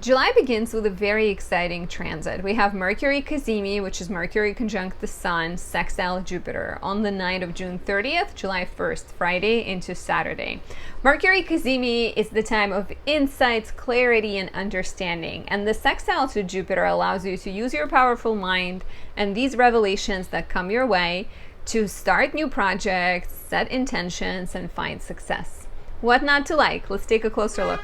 July begins with a very exciting transit. We have Mercury Cazimi, which is Mercury conjunct the Sun, sextile Jupiter, on the night of June 30th, July 1st, Friday into Saturday. Mercury Cazimi is the time of insights, clarity, and understanding. And the sextile to Jupiter allows you to use your powerful mind and these revelations that come your way to start new projects, set intentions, and find success. What not to like? Let's take a closer look.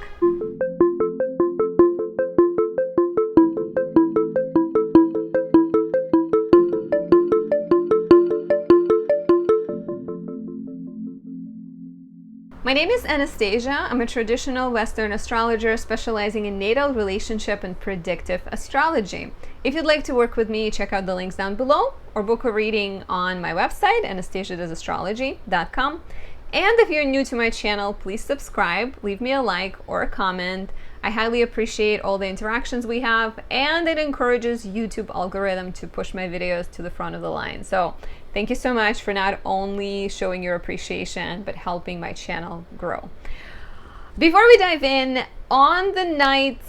My name is Anastasia. I'm a traditional Western astrologer specializing in natal, relationship, and predictive astrology. If you'd like to work with me, check out the links down below or book a reading on my website, anastasiadoesastrology.com. And if you're new to my channel, please subscribe, leave me a like or a comment. I highly appreciate all the interactions we have, and it encourages YouTube algorithm to push my videos to the front of the line. So thank you so much for not only showing your appreciation, but helping my channel grow. Before we dive in, on the night,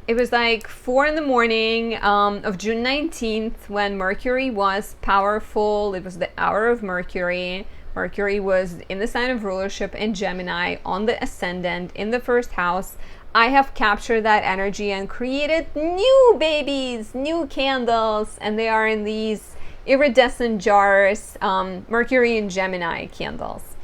it was like 4 in the morning of June 19th when Mercury was powerful. It was the hour of Mercury. Mercury was in the sign of rulership in Gemini, on the ascendant, in the first house. I have captured that energy and created new babies, new candles, and they are in these iridescent jars, Mercury and Gemini candles.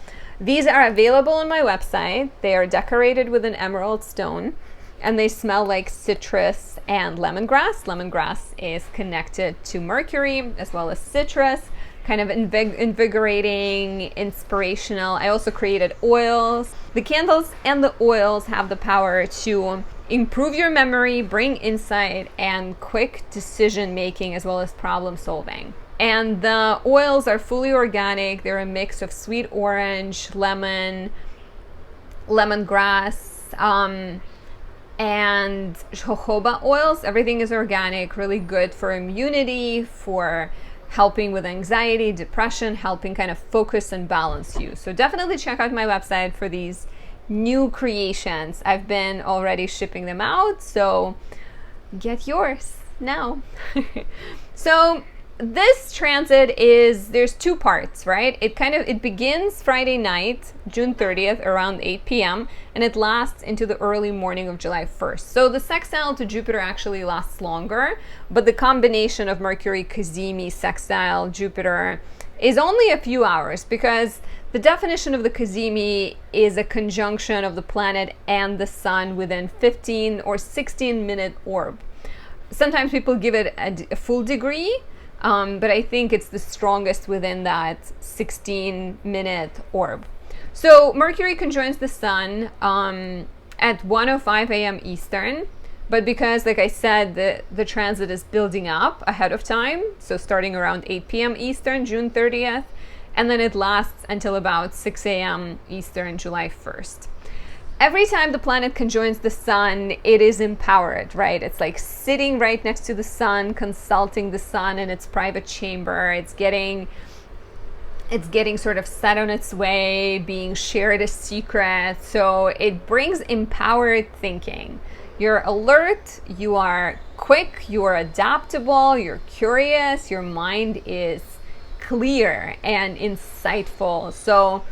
These are available on my website. They are decorated with an emerald stone, and they smell like citrus and lemongrass. Lemongrass is connected to Mercury as well as citrus, kind of invigorating, inspirational. I also created oils. The candles and the oils have the power to improve your memory, bring insight, and quick decision making as well as problem solving. And the oils are fully organic. They're a mix of sweet orange, lemon, lemongrass, and jojoba oils. Everything is organic, really good for immunity, for helping with anxiety, depression, helping kind of focus and balance you. So definitely check out my website for these new creations. I've been already shipping them out, so get yours now. So this transit there's two parts, right? It begins Friday night, June 30th, around 8 p.m. and it lasts into the early morning of July 1st. So the sextile to Jupiter actually lasts longer, but the combination of Mercury Cazimi sextile Jupiter is only a few hours, because the definition of the Cazimi is a conjunction of the planet and the sun within 15 or 16 minute orb. Sometimes people give it a full degree, but I think it's the strongest within that 16-minute orb. So Mercury conjoins the Sun at 1:05 a.m. Eastern, but because, like I said, the transit is building up ahead of time, so starting around 8 p.m. Eastern, June 30th, and then it lasts until about 6 a.m. Eastern, July 1st. Every time the planet conjoins the Sun, it is empowered, right? It's like sitting right next to the Sun, consulting the Sun in its private chamber. It's getting sort of set on its way, being shared a secret. So it brings empowered thinking. You're alert, you are quick, you are adaptable, you're curious, your mind is clear and insightful. So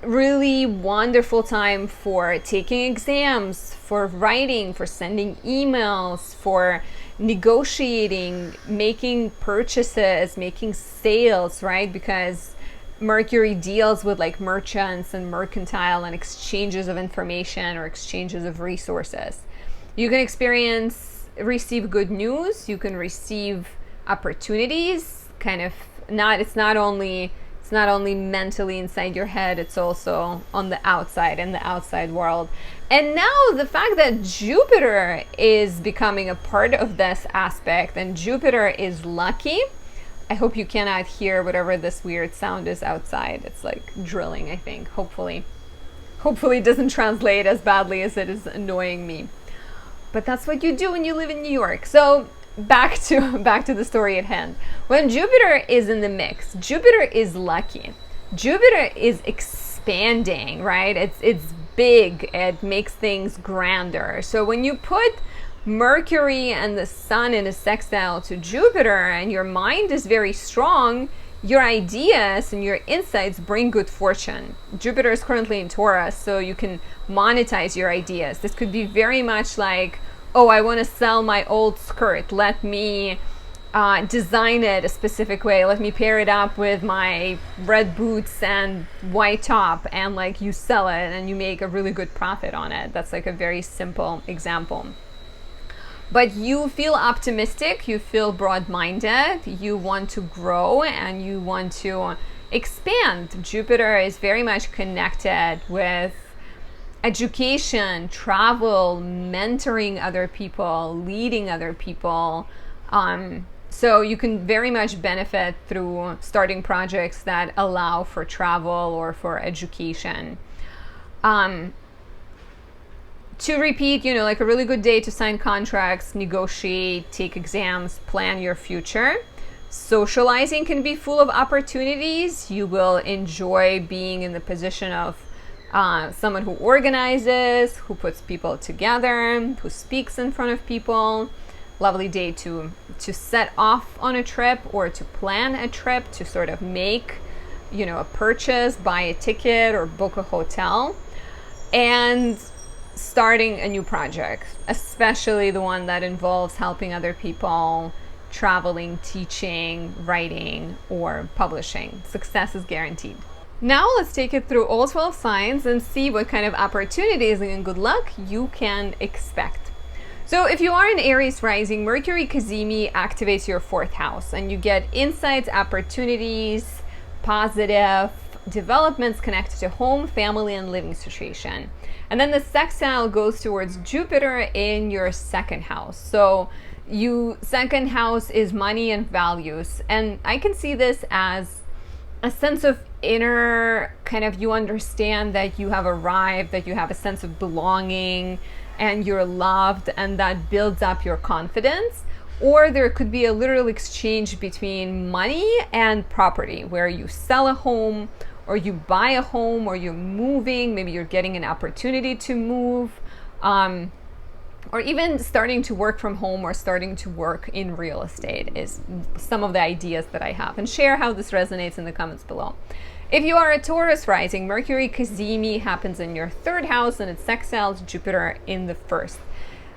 really wonderful time for taking exams, for writing, for sending emails, for negotiating, making purchases, making sales, right? Because Mercury deals with like merchants and mercantile and exchanges of information or exchanges of resources. You can receive good news, you can receive opportunities, it's not only mentally inside your head, it's also on the outside, in the outside world. And now the fact that Jupiter is becoming a part of this aspect, and Jupiter is lucky. I hope you cannot hear whatever this weird sound is outside. It's like drilling, I think. Hopefully it doesn't translate as badly as it is annoying me. But that's what you do when you live in New York. So back to the story at hand. When Jupiter is in the mix, Jupiter is lucky. Jupiter is expanding, right? It's big. It makes things grander. So when you put Mercury and the sun in a sextile to Jupiter, and your mind is very strong, your ideas and your insights bring good fortune. Jupiter is currently in Taurus, so you can monetize your ideas. This could be very much like, oh, I want to sell my old skirt. Let me design it a specific way. Let me pair it up with my red boots and white top, and like you sell it and you make a really good profit on it. That's like a very simple example. But you feel optimistic, you feel broad-minded, you want to grow and you want to expand. Jupiter is very much connected with education, travel, mentoring other people, leading other people. So you can very much benefit through starting projects that allow for travel or for education. To repeat, like a really good day to sign contracts, negotiate, take exams, plan your future. Socializing can be full of opportunities. You will enjoy being in the position of someone who organizes, who puts people together, who speaks in front of people. Lovely day to set off on a trip or to plan a trip, to sort of make, a purchase, buy a ticket or book a hotel. And starting a new project, especially the one that involves helping other people, traveling, teaching, writing, or publishing. Success is guaranteed. Now let's take it through all 12 signs and see what kind of opportunities and good luck you can expect. So if you are an Aries rising, Mercury Cazimi activates your 4th house and you get insights, opportunities, positive developments connected to home, family, and living situation. And then the sextile goes towards Jupiter in your 2nd house. So you 2nd house is money and values. And I can see this as a sense of inner kind of, you understand that you have arrived, that you have a sense of belonging and you're loved, and that builds up your confidence. Or there could be a literal exchange between money and property, where you sell a home or you buy a home, or you're moving, maybe you're getting an opportunity to move, or even starting to work from home or starting to work in real estate is some of the ideas that I have. And share how this resonates in the comments below. If you are a Taurus rising, Mercury Cazimi happens in your 3rd house and it sextiles Jupiter in the 1st.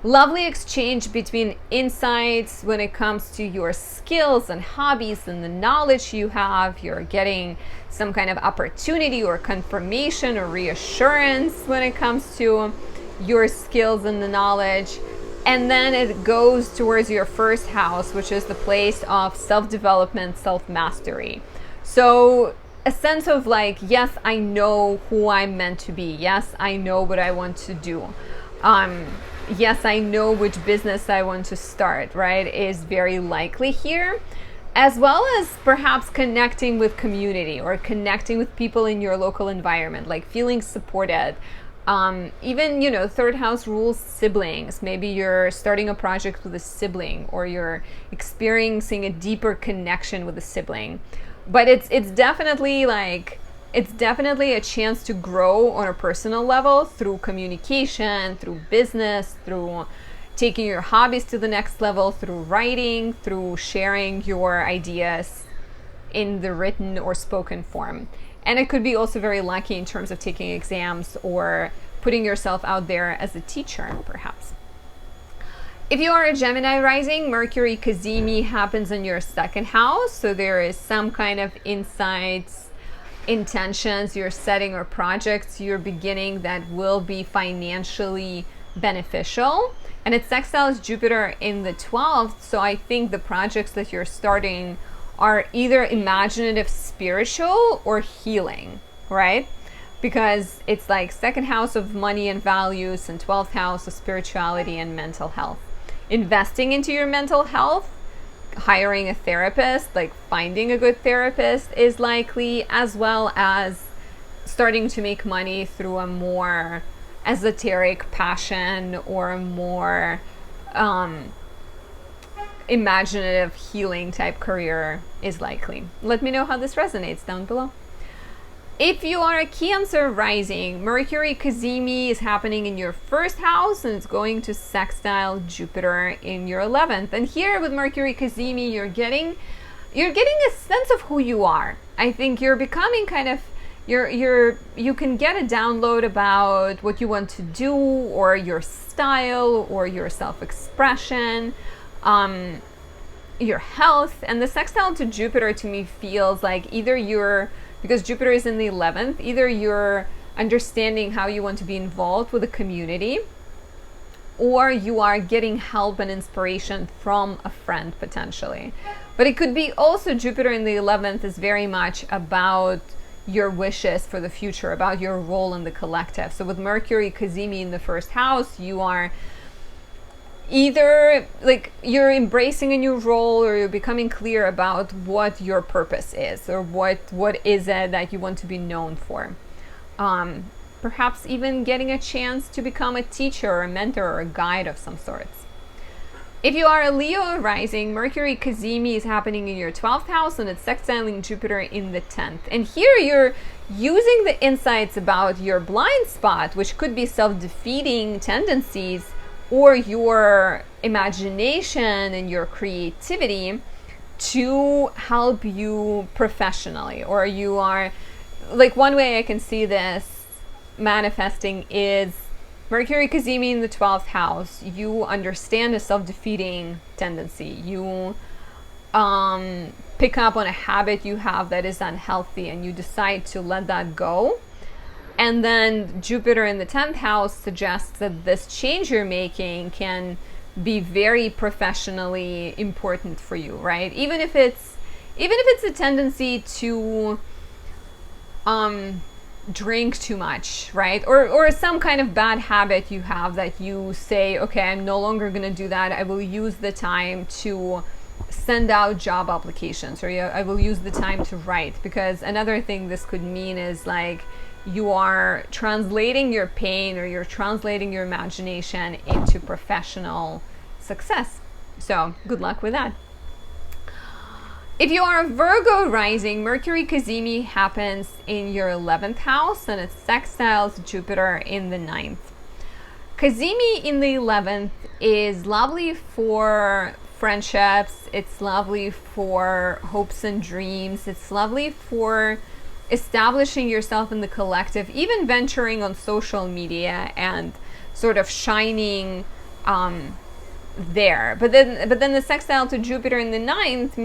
Lovely exchange between insights when it comes to your skills and hobbies and the knowledge you have. You're getting some kind of opportunity or confirmation or reassurance when it comes to your skills and the knowledge. And then it goes towards your 1st house, which is the place of self-development, self-mastery. So a sense of like, yes, I know who I'm meant to be. Yes, I know what I want to do. Yes, I know which business I want to start, right, is very likely here. As well as perhaps connecting with community or connecting with people in your local environment, like feeling supported. Even, 3rd house rules siblings. Maybe you're starting a project with a sibling, or you're experiencing a deeper connection with a sibling. But it's definitely a chance to grow on a personal level through communication, through business, through taking your hobbies to the next level, through writing, through sharing your ideas in the written or spoken form. And it could be also very lucky in terms of taking exams or putting yourself out there as a teacher, perhaps. If you are a Gemini rising, Mercury Cazimi happens in your 2nd house. So there is some kind of insights, intentions you're setting, or projects you're beginning that will be financially beneficial. And it sextiles Jupiter in the 12th. So I think the projects that you're starting are either imaginative, spiritual, or healing, right? Because it's like 2nd house of money and values and 12th house of spirituality and mental health. Investing into your mental health, hiring a therapist, like finding a good therapist is likely, as well as starting to make money through a more esoteric passion or a more imaginative healing type career is likely. Let me know how this resonates down below. If you are a Cancer rising, Mercury Cazimi is happening in your first house and it's going to sextile Jupiter in your 11th. And here with Mercury Cazimi, you're getting a sense of who you are. I think you're becoming kind of you can get a download about what you want to do, or your style, or your self-expression, your health. And the sextile to Jupiter to me feels like either because Jupiter is in the 11th, either you're understanding how you want to be involved with a community, or you are getting help and inspiration from a friend potentially. But it could be also Jupiter in the 11th is very much about your wishes for the future, about your role in the collective. So with Mercury Cazimi in the first house, you are either like you're embracing a new role, or you're becoming clear about what your purpose is, or what is it that you want to be known for. Perhaps even getting a chance to become a teacher or a mentor or a guide of some sorts. If you are a Leo rising, Mercury Cazimi is happening in your 12th house and it's sextiling Jupiter in the 10th. And here you're using the insights about your blind spot, which could be self-defeating tendencies, or your imagination and your creativity, to help you professionally. Or you are, like, one way I can see this manifesting is Mercury Cazimi in the 12th house. You understand a self-defeating tendency. You pick up on a habit you have that is unhealthy, and you decide to let that go. And then Jupiter in the 10th house suggests that this change you're making can be very professionally important for you, right? Even if it's a tendency to drink too much, right? Or some kind of bad habit you have that you say, okay, I'm no longer going to do that. I will use the time to send out job applications, or I will use the time to write. Because another thing this could mean is like you are translating your pain, or you're translating your imagination into professional success. So good luck with that. If you are a Virgo rising, Mercury Cazimi happens in your 11th house and it sextiles Jupiter in the 9th. Cazimi in the 11th is lovely for friendships. It's lovely for hopes and dreams. It's lovely for establishing yourself in the collective, even venturing on social media and sort of shining there. But then the sextile to Jupiter in the 9th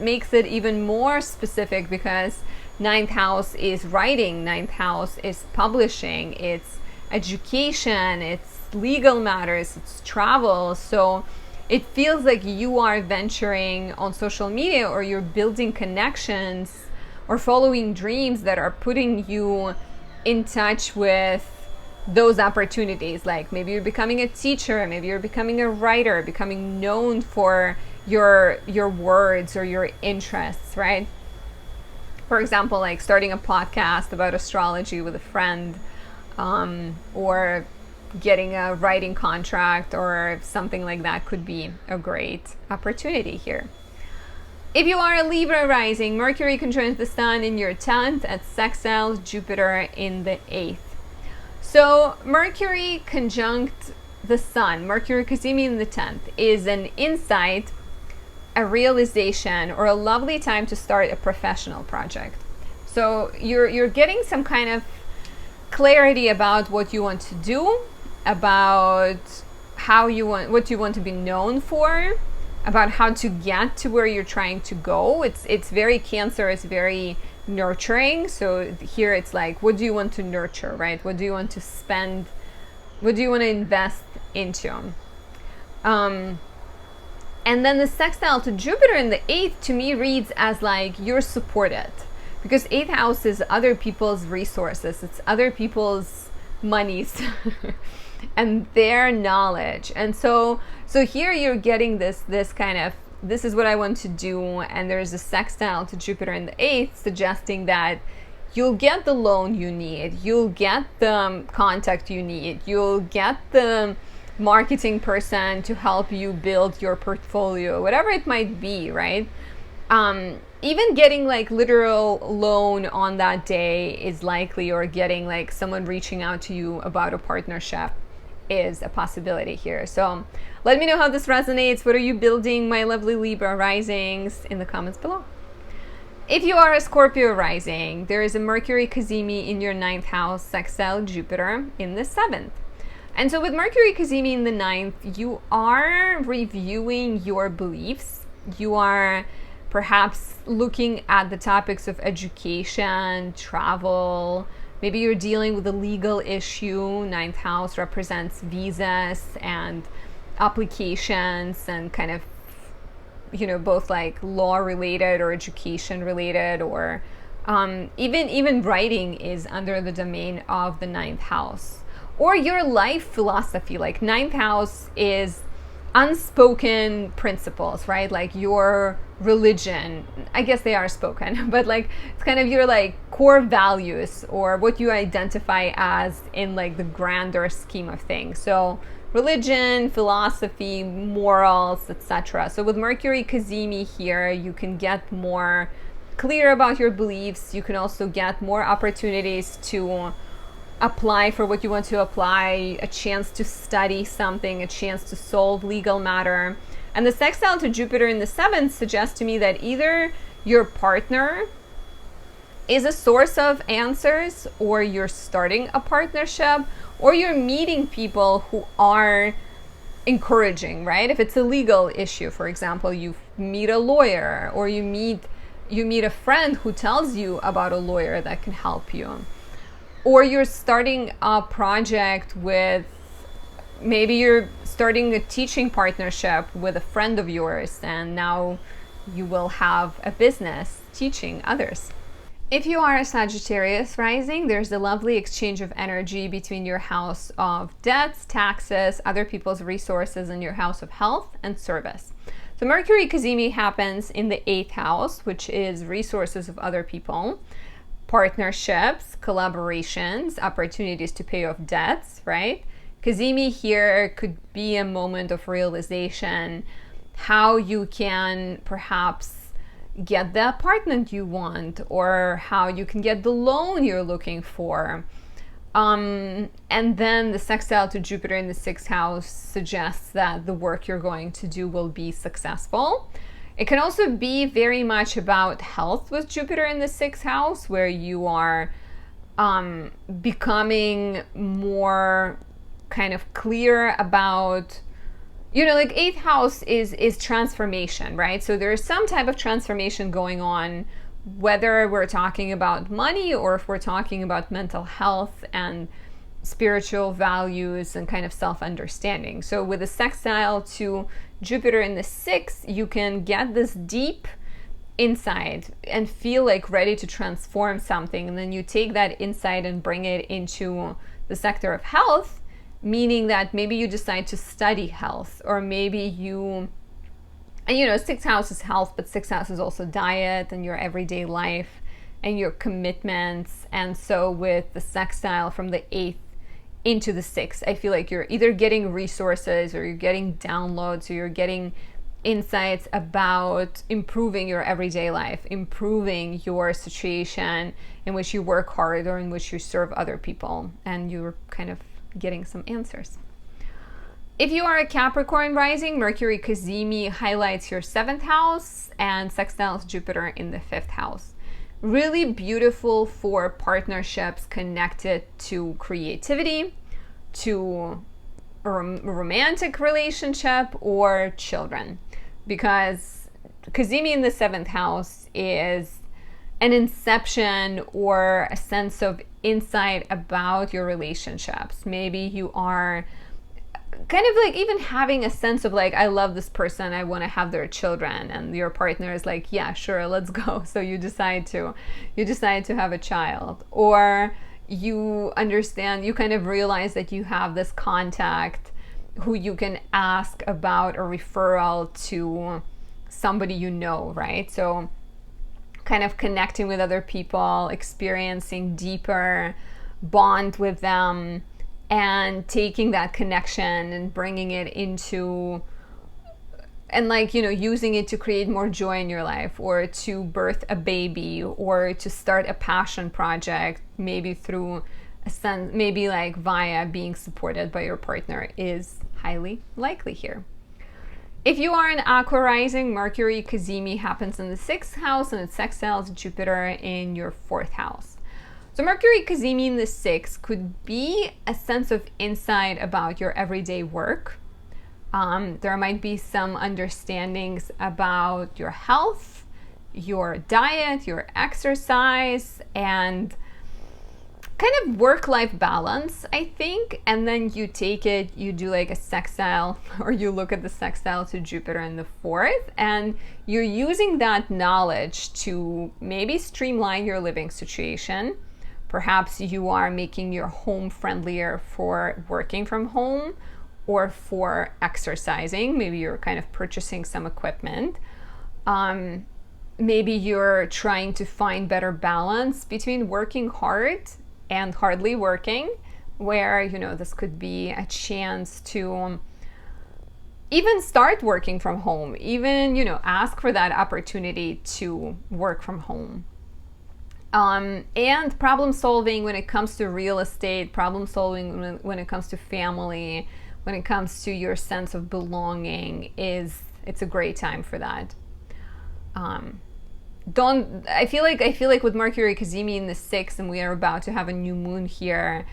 makes it even more specific, because 9th house is writing, 9th house is publishing, it's education, it's legal matters, it's travel. So it feels like you are venturing on social media, or you're building connections or following dreams that are putting you in touch with those opportunities. Like maybe you're becoming a teacher, maybe you're becoming a writer, becoming known for your words or your interests, right? For example, like starting a podcast about astrology with a friend, or getting a writing contract or something like that could be a great opportunity here. If you are a Libra rising, Mercury conjoins the Sun in your 10th at sextiles Jupiter in the 8th. So Mercury conjunct the Sun, Mercury Cazimi in the 10th, is an insight, a realization, or a lovely time to start a professional project. So you're getting some kind of clarity about what you want to do, about what you want to be known for, about how to get to where you're trying to go. It's very Cancer, it's very nurturing. So here it's like, what do you want to nurture, right? What do you want to spend? What do you want to invest into? And then the sextile to Jupiter in the 8th to me reads as like you're supported, because 8th house is other people's resources, it's other people's monies and their knowledge. And so here you're getting this kind of, this is what I want to do, and there's a sextile to Jupiter in the 8th suggesting that you'll get the loan you need, you'll get the contact you need, you'll get the marketing person to help you build your portfolio, whatever it might be, right? Even getting like literal loan on that day is likely, or getting like someone reaching out to you about a partnership is a possibility here. So let me know how this resonates. What are you building, my lovely Libra risings, in the comments below. If you are a Scorpio rising, there is a Mercury Cazimi in your 9th house, sextile Jupiter in the 7th. And so with Mercury Cazimi in the 9th, you are reviewing your beliefs. You are perhaps looking at the topics of education, travel. Maybe you're dealing with a legal issue. 9th house represents visas and applications and kind of, you know, both like law related or education related, or even writing is under the domain of the 9th house. Or your life philosophy, like 9th house is unspoken principles, right? Like your religion, I guess they are spoken, but like it's kind of your like core values, or what you identify as in like the grander scheme of things. So religion, philosophy, morals, etc. So with Mercury Cazimi here, you can get more clear about your beliefs. You can also get more opportunities to apply for what you want to apply, a chance to study something, a chance to solve legal matter. And the sextile to Jupiter in the 7th suggests to me that either your partner is a source of answers, or you're starting a partnership, or you're meeting people who are encouraging, right? If it's a legal issue, for example, you meet a lawyer, or you meet a friend who tells you about a lawyer that can help you. Or you're starting a project with, maybe you're starting a teaching partnership with a friend of yours, and now you will have a business teaching others. If you are a Sagittarius rising, there's a lovely exchange of energy between your house of debts, taxes, other people's resources, and your house of health and service. So Mercury Cazimi happens in the 8th house, which is resources of other people, partnerships, collaborations, opportunities to pay off debts, right? Cazimi here could be a moment of realization, how you can perhaps get the apartment you want, or how you can get the loan you're looking for. And then the sextile to Jupiter in the 6th house suggests that the work you're going to do will be successful. It can also be very much about health with Jupiter in the 6th house, where you are becoming more kind of clear about, you know, like 8th house is transformation, right? So there is some type of transformation going on, whether we're talking about money or if we're talking about mental health and spiritual values and kind of self-understanding. So with a sextile to Jupiter in the 6th, you can get this deep insight and feel like ready to transform something. And then you take that insight and bring it into the sector of health, meaning that maybe you decide to study health, or maybe you, and you know, 6th house is health, but 6th house is also diet and your everyday life and your commitments. And so with the sextile from the 8th into the 6th, I feel like you're either getting resources, or you're getting downloads, or you're getting insights about improving your everyday life, improving your situation in which you work hard or in which you serve other people, and you're kind of getting some answers. If you are a Capricorn rising, Mercury Cazimi highlights your 7th house and sextiles Jupiter in the 5th house. Really beautiful for partnerships connected to creativity, to a romantic relationship, or children. Because Cazimi in the 7th house is an inception or a sense of insight about your relationships. Maybe you are kind of like even having a sense of like, I love this person, I want to have their children, and your partner is like, yeah, sure, let's go. So you decide to have a child. Or you understand, you kind of realize that you have this contact who you can ask about a referral to somebody you know, right? So kind of connecting with other people, experiencing deeper bond with them, and taking that connection and bringing it into and like, you know, using it to create more joy in your life, or to birth a baby, or to start a passion project, maybe through a sense, maybe like via being supported by your partner, is highly likely here. If you are an Aqua rising, Mercury Cazimi happens in the 6th house and it sextiles Jupiter in your 4th house. So Mercury Cazimi in the 6th could be a sense of insight about your everyday work. There might be some understandings about your health, your diet, your exercise, and kind of work-life balance, I think. And then you take it, you do like a sextile, or you look at the sextile to Jupiter in the 4th, and you're using that knowledge to maybe streamline your living situation. Perhaps you are making your home friendlier for working from home or for exercising. Maybe you're kind of purchasing some equipment. Maybe you're trying to find better balance between working hard and hardly working, where, you know, this could be a chance to even start working from home, even, you know, ask for that opportunity to work from home. And problem solving when it comes to real estate, problem solving when it comes to family, when it comes to your sense of belonging, it's a great time for that. I feel like with Mercury Cazimi in the 6th, and we are about to have a new moon here,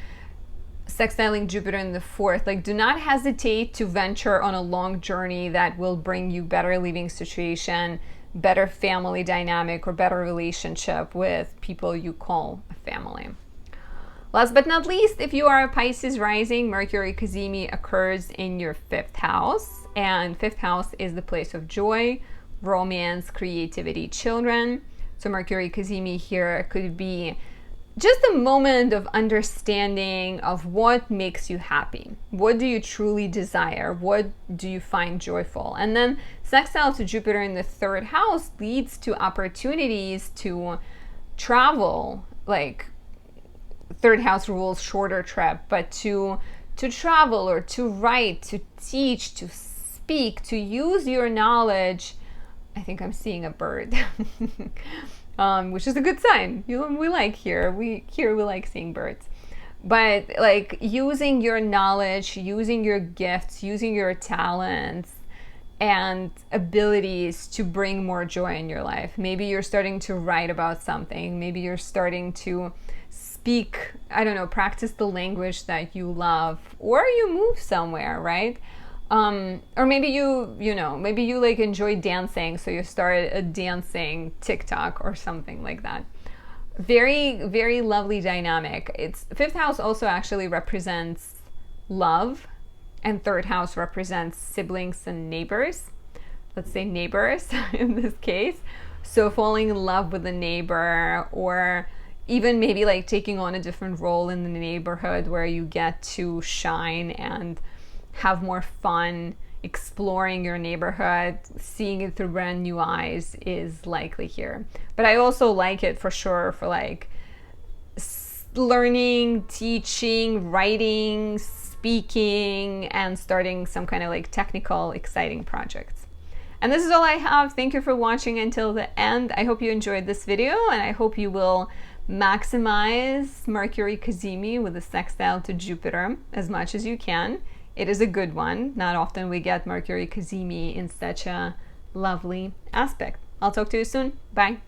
sextiling Jupiter in the 4th, like, do not hesitate to venture on a long journey that will bring you better living situation, better family dynamic, or better relationship with people you call a family. Last but not least, if you are a Pisces rising, Mercury Cazimi occurs in your 5th house, and 5th house is the place of joy, romance, creativity, children. So Mercury Cazimi here could be just a moment of understanding of what makes you happy. What do you truly desire? What do you find joyful? And then sextile to Jupiter in the 3rd house leads to opportunities to travel, like 3rd house rules shorter trip, but to travel, or to write, to teach, to speak, to use your knowledge. I think I'm seeing a bird, which is a good sign. We like seeing birds. But like using your knowledge, using your gifts, using your talents and abilities to bring more joy in your life. Maybe you're starting to write about something. Maybe you're starting to speak, I don't know, practice the language that you love, or you move somewhere, right? Or maybe maybe you like enjoy dancing, so you start a dancing TikTok or something like that. Very, very lovely dynamic. It's 5th house also actually represents love, and 3rd house represents siblings and neighbors. Let's say neighbors in this case. So falling in love with a neighbor, or even maybe like taking on a different role in the neighborhood where you get to shine and have more fun exploring your neighborhood, seeing it through brand new eyes, is likely here. But I also like it for sure for like learning, teaching, writing, speaking, and starting some kind of like technical, exciting projects. And this is all I have. Thank you for watching until the end. I hope you enjoyed this video, and I hope you will maximize Mercury Cazimi with a sextile to Jupiter as much as you can. It is a good one. Not often we get Mercury Cazimi in such a lovely aspect. I'll talk to you soon. Bye.